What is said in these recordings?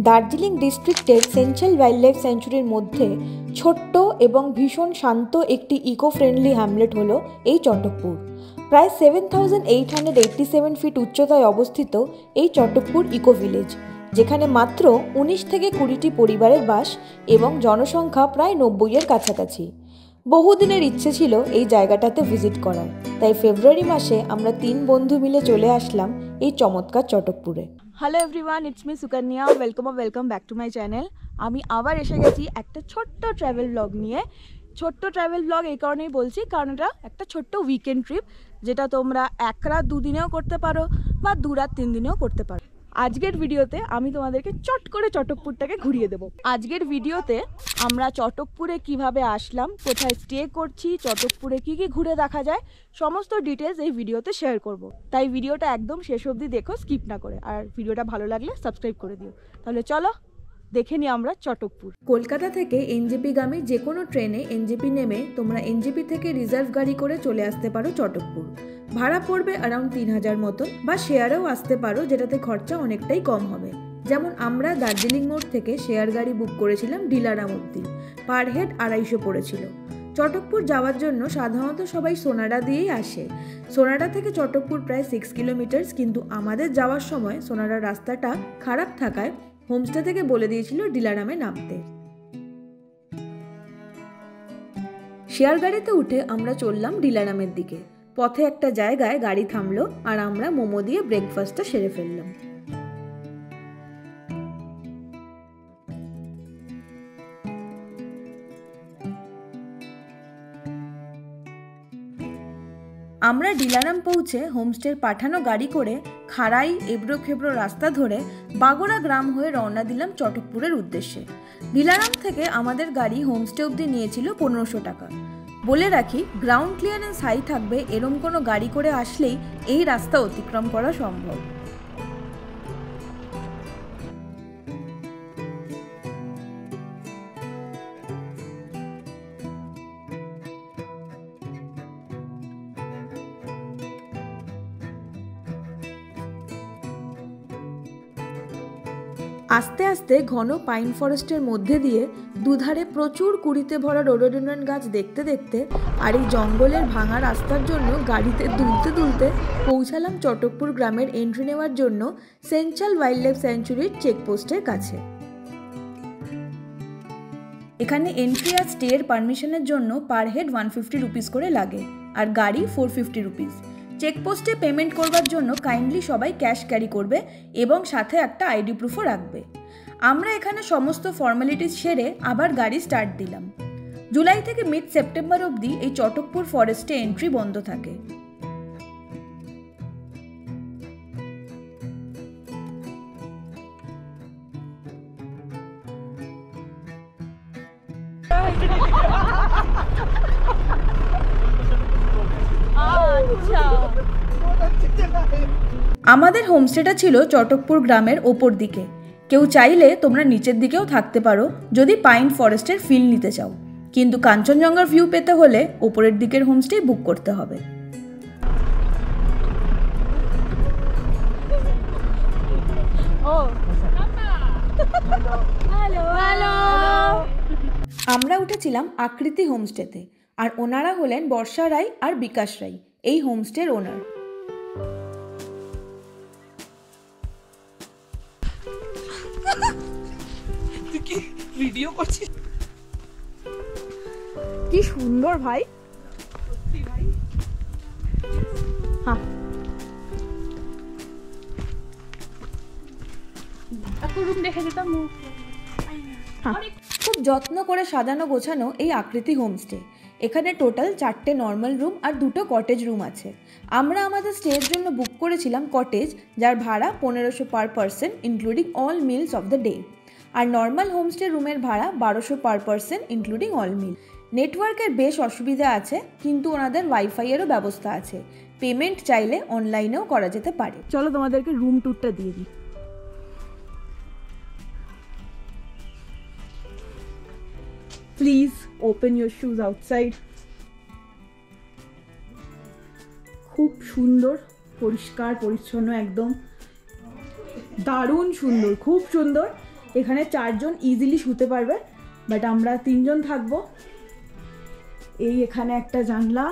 দার্জিলিং ডিস্ট্রিক্টের central wild life স্যাংচুরির মধ্যে ছোট্ট এবং ভীষণ শান্ত একটি ইকো ফ্রেন্ডলি হ্যামলেট হলো এই চটকপুর। প্রায় 7887 ফিট উচ্চতায় অবস্থিত এই চটকপুর ইকো ভিলেজ, যেখানে মাত্র 19 থেকে 20টি পরিবারের বাস এবং জনসংখ্যা প্রায় 90-এর কাছাকাছি। বহুদিনের ইচ্ছে ছিল এই জায়গাটাতে ভিজিট করার, তাই ফেব্রুয়ারি মাসে আমরা 3 বন্ধু মিলে চলে আসলাম এই চমৎকার চটকপুরে। Hello everyone, it's me Sukanya. Welcome back to my channel. আমি আবার এসে গেছি একটা ছোট্ট ট্রাভেল ব্লগ নিয়ে। ছোট্ট ট্রাভেল ব্লগ এই কারণেই বলছি, কারণ এটা একটা ছোট্ট উইকেন্ড ট্রিপ, যেটা তোমরা 1 রাত 2 দিনেও করতে পারো বা 2 রাত 3 দিনেও করতে পারো। আজকের ভিডিওতে আমি তোমাদেরকে চট করে চটকপুরটাকে ঘুরিয়ে দেবো। আজকের ভিডিওতে আমরা চটকপুরে কিভাবে আসলাম, কোথায় স্টে করছি, চটকপুরে কি কি ঘুরে দেখা যায়, সমস্ত ডিটেলস এই ভিডিওতে শেয়ার করব। তাই ভিডিওটা একদম শেষ অবধি দেখো, স্কিপ না করে। আর ভিডিওটা ভালো লাগলে সাবস্ক্রাইব করে দিও। তাহলে চলো দেখে নিই আমরা চটকপুর। কলকাতা থেকে এনজেপিগামী যে কোনো ট্রেনে এনজেপি নেমে তোমরা এনজেপি থেকে রিজার্ভ গাড়ি করে চলে আসতে পারো চটকপুর। ভাড়া পড়বে অ্যারাউন্ড 3000 মতন, বা শেয়ারেও আসতে পারো, যেটাতে খরচা অনেকটাই কম হবে। যেমন আমরা দার্জিলিং মোড় থেকে শেয়ার গাড়ি বুক করেছিলাম ডিলারাম অব্দি, পার হেড 250 পড়েছিল। চটকপুর যাওয়ার জন্য সাধারণত সবাই সোনাডা দিয়েই আসে। সোনাডা থেকে চটকপুর প্রায় 6 কিলোমিটার, কিন্তু আমাদের যাওয়ার সময় সোনাডার রাস্তাটা খারাপ থাকায় হোমস্টে থেকে বলে দিয়েছিল ডিলারামে নামতে। শেয়ার গাড়িতে উঠে আমরা চললাম ডিলারামের দিকে। পথে একটা জায়গায় গাড়ি থামলো আর আমরা মোমো দিয়ে ব্রেকফাস্টটা সেরে ফেললাম। আমরা ডিলারাম পৌঁছে হোমস্টের পাঠানো গাড়ি করে খাড়াই এবড়ো খেবড়ো রাস্তা ধরে বাগোড়া গ্রাম হয়ে রওনা দিলাম চটকপুরের উদ্দেশ্যে। ডিলারাম থেকে আমাদের গাড়ি হোমস্টে অবধি নিয়েছিল 1500 টাকা। বলে রাখি, গ্রাউন্ড ক্লিয়ারেন্স হাই থাকবে এরম কোনো গাড়ি করে আসলেই এই রাস্তা অতিক্রম করা সম্ভব। আস্তে আস্তে ঘন পাইন ফরেস্টের মধ্যে দিয়ে দুধারে প্রচুর কুড়িতে ভরা রোডোডেনড্রন গাছ দেখতে দেখতে আর এই জঙ্গলের ভাঙা রাস্তার জন্য গাড়িতে দুলতে দুলতে পৌঁছালাম চটকপুর গ্রামের এন্ট্রি নেওয়ার জন্য সেন্ট্রাল ওয়াইল্ড লাইফ স্যাংচুরির চেকপোস্টের কাছে। এখানে এন্ট্রি আর স্টের পারমিশনের জন্য পার হেড 150 রুপিস করে লাগে, আর গাড়ি 450 রুপিস। চেকপোস্টে পেমেন্ট করবার জন্য কাইন্ডলি সবাই ক্যাশ ক্যারি করবে এবং সাথে একটা আইডি প্রুফও রাখবে। আমরা এখানে সমস্ত ফর্মালিটিস সেরে আবার গাড়ি স্টার্ট দিলাম। জুলাই থেকে মিড সেপ্টেম্বর অবধি এই চটকপুর ফরেস্টে এন্ট্রি বন্ধ থাকে। আমাদের হোমস্টেটা ছিল চটকপুর গ্রামের ওপর দিকে। কেউ চাইলে তোমরা নিচের দিকেও থাকতে পারো যদি পাইন ফরেস্টের ফিল নিতে চাও, কিন্তু কাঞ্চনজঙ্ঘার ভিউ পেতে হলে ওপরের দিকের হোমস্টে বুক করতে হবে। আমরা উঠেছিলাম আকৃতি হোমস্টেতে, আর ওনারা হলেন বর্ষা রায় আর বিকাশ রায়, এই হোমস্টের ওনার। ভিডিও করছিস? কি সুন্দর ভাই। হ্যাঁ, রুম দেখে যেতাম। খুব যত্ন করে সাজানো গোছানো এই আকৃতি হোমস্টে। এখানে টোটাল 4টে নর্মাল রুম আর 2টো কটেজ রুম আছে। আমরা আমাদের স্টের জন্য বুক করেছিলাম কটেজ, যার ভাড়া 1500 per person including all meals of the day, আর নর্মাল হোমস্টে রুমের ভাড়া 1200 per person including all meal. নেটওয়ার্কের বেশ অসুবিধা আছে, কিন্তু ওনাদের ওয়াইফাইয়েরও ব্যবস্থা আছে। পেমেন্ট চাইলে অনলাইনেও করা যেতে পারে। চলো তোমাদেরকে রুম ট্যুরটা দিয়ে দিই। Please open your shoes outside. খুব সুন্দর, পরিষ্কার পরিচ্ছন্ন, একদম দারুণ সুন্দর, খুব সুন্দর। এখানে 4 জন ইজিলি শুতে পারবে, বাট আমরা 3 জন থাকবো। এই এখানে একটা জানলা,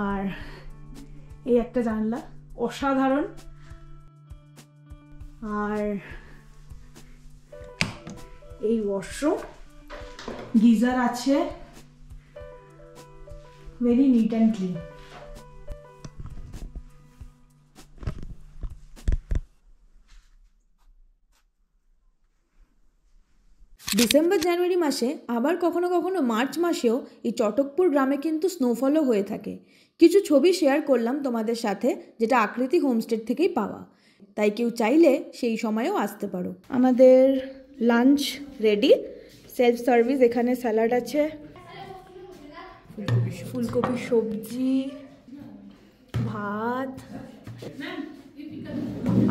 আর এই একটা জানলা, অসাধারণ। আর এই ওয়াশরুম, গিজার আছে, very neat and clean. December January মাসে আবার কখনো কখনো মার্চ মাসেও এই চটকপুর গ্রামে কিন্তু স্নোফলও হয়ে থাকে। কিছু ছবি শেয়ার করলাম তোমাদের সাথে, যেটা আকৃতি হোমস্টে থেকেই পাওয়া, তাই কেউ চাইলে সেই সময়েও আসতে পারো। আমাদের লাঞ্চ রেডি, সেলফ সার্ভিস। এখানে স্যালাড আছে, ফুলকপি সবজি, ভাত,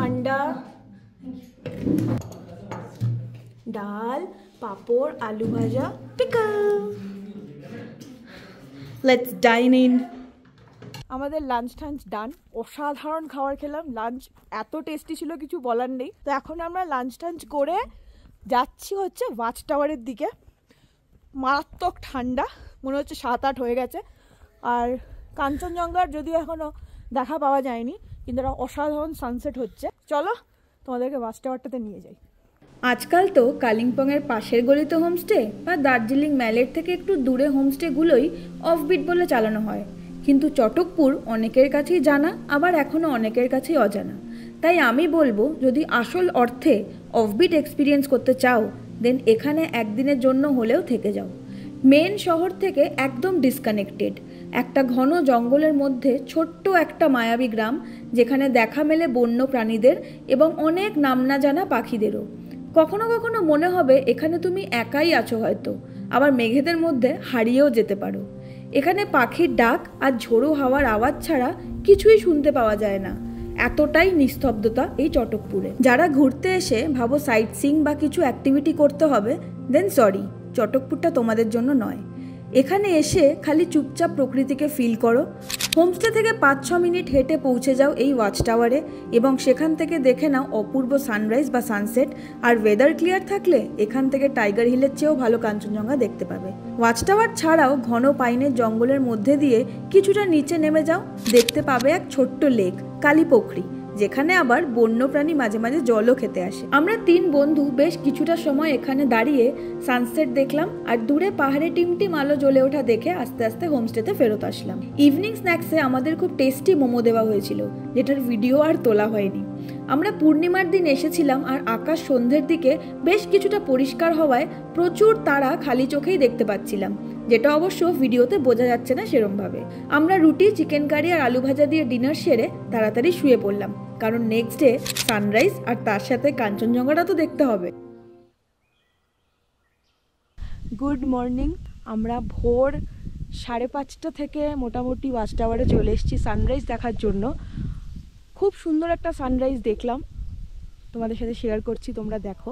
আন্ডা, ডাল, পাঁপড়, আলু ভাজা, পিকল। Let's dine in. আমাদের লাঞ্চ টাঞ্চ ডান, অসাধারণ খাবার খেলাম। লাঞ্চ এত টেস্টি ছিল কিছু বলার নেই। তো এখন আমরা লাঞ্চ টাঞ্চ করে যাচ্ছি হচ্ছে ওয়াচ টাওয়ারের দিকে। মারাত্মক ঠান্ডা, মনে হচ্ছে 7-8 হয়ে গেছে। আর কাঞ্চনজঙ্ঘার যদিও এখনও দেখা পাওয়া যায়নি, কিন্তু একটা অসাধারণ সানসেট হচ্ছে। চলো তোমাদেরকে ওয়াচ টাওয়ারটাতে নিয়ে যাই। আজকাল তো কালিম্পংয়ের পাশের গলিতে হোমস্টে বা দার্জিলিং ম্যালের থেকে একটু দূরে হোমস্টেগুলোই অফবিট বলে চালানো হয়, কিন্তু চটকপুর অনেকের কাছেই জানা, আবার এখনও অনেকের কাছেই অজানা। তাই আমি বলবো, যদি আসল অর্থে অফবিট এক্সপিরিয়েন্স করতে চাও, দেন এখানে একদিনের জন্য হলেও থেকে যাও। মেন শহর থেকে একদম ডিসকানেক্টেড, একটা ঘন জঙ্গলের মধ্যে ছোট্ট একটা মায়াবী গ্রাম, যেখানে দেখা মেলে বন্য প্রাণীদের এবং অনেক নাম না জানা পাখিদেরও। কখনো কখনো মনে হবে এখানে তুমি একাই আছো হয়তো, আবার মেঘেদের মধ্যে হারিয়েও যেতে পারো। এখানে পাখির ডাক আর ঝোড়ো হাওয়ার আওয়াজ ছাড়া কিছুই শুনতে পাওয়া যায় না, এতটাই নিস্তব্ধতা এই চটকপুরে। যারা ঘুরতে এসে ভাবো সাইট সিইং বা কিছু অ্যাক্টিভিটি করতে হবে, দেন সরি, চটকপুরটা তোমাদের জন্য নয়। এখানে এসে খালি চুপচাপ প্রকৃতিকে ফিল করো। হোমস্টে থেকে 5-6 মিনিট হেঁটে পৌঁছে যাও এই ওয়াচ টাওয়ারে, এবং সেখান থেকে দেখে নাও অপূর্ব সানরাইজ বা সানসেট। আর ওয়েদার ক্লিয়ার থাকলে এখান থেকে টাইগার হিলের চেয়েও ভালো কাঞ্চনজঙ্ঘা দেখতে পাবে। ওয়াচ টাওয়ার ছাড়াও ঘন পাইনের জঙ্গলের মধ্যে দিয়ে কিছুটা নিচে নেমে যাও, দেখতে পাবে এক ছোট্ট লেক, কালীপোখরি, যেখানে আবার বন্যপ্রাণী মাঝে মাঝে জলও খেতে আসে। আমরা 3 বন্ধু বেশ কিছুটা সময় এখানে দাঁড়িয়ে সানসেট দেখলাম, আর দূরে পাহাড়ে টিমটিম আলো জ্বলে ওঠা দেখে আস্তে আস্তে হোমস্টেতে ফেরত আসলাম। ইভিনিং স্ন্যাক্সে আমাদের খুব টেস্টি মোমো দেওয়া হয়েছিল, যেটার ভিডিও আর তোলা হয়নি। আমরা পূর্ণিমার দিন এসেছিলাম, আর আকাশ সন্ধ্যের দিকে বেশ কিছুটা পরিষ্কার হওয়ায় প্রচুর তারা খালি চোখেই দেখতে পাচ্ছিলাম, যেটা অবশ্য ভিডিওতে বোঝা যাচ্ছে না সেরমভাবে। আমরা রুটি, চিকেন কারি আর আলু ভাজা দিয়ে ডিনার সেরে তাড়াতাড়ি শুয়ে পড়লাম, কারণ নেক্সট ডে সানরাইজ আর তার সাথে কাঞ্চনজঙ্ঘাটা তো দেখতে হবে। Good morning. আমরা ভোর 5:30 থেকে মোটামুটি ওয়াচ টাওয়ারে চলে এসেছি সানরাইজ দেখার জন্য। খুব সুন্দর একটা সানরাইজ দেখলাম, তোমাদের সাথে শেয়ার করছি, তোমরা দেখো।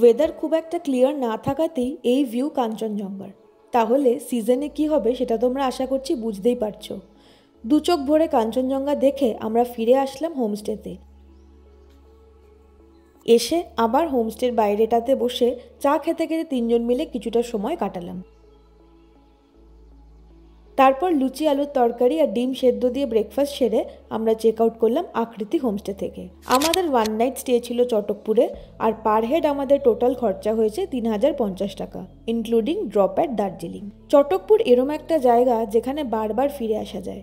ওয়েদার খুব একটা ক্লিয়ার না থাকাতেই এই ভিউ কাঞ্চনজঙ্ঘার। তাহলে সিজনে কি হবে সেটা তোমরা আশা করছি বুঝতেই পারছো। 2 চোখ ভরে কাঞ্চনজঙ্ঘা দেখে আমরা ফিরে আসলাম হোমস্টেতে। এসে আবার হোমস্টের বাইরেটাতে বসে চা খেতে খেতে 3 জন মিলে কিছুটা সময় কাটালাম। তারপর লুচি, আলুর তরকারি আর ডিম সেদ্ধ দিয়ে ব্রেকফাস্ট সেরে আমরা চেক আউট করলাম আকৃতি হোমস্টে থেকে। আমাদের 1 নাইট স্টে ছিল চটকপুরে, আর পার হেড আমাদের টোটাল খরচা হয়েছে 3050 টাকা, including drop at Darjeeling. Chatakpur এরম একটা জায়গা যেখানে বারবার ফিরে আসা যায়।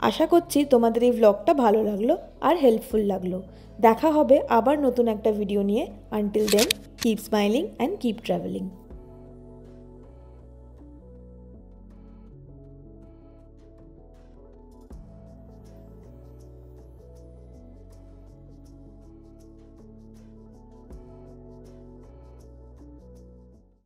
আশা করছি তোমাদের এই ভ্লগটা ভালো লাগলো আর হেল্পফুল লাগলো। দেখা হবে আবার নতুন একটা ভিডিও নিয়ে। Until then, keep smiling and keep travelling.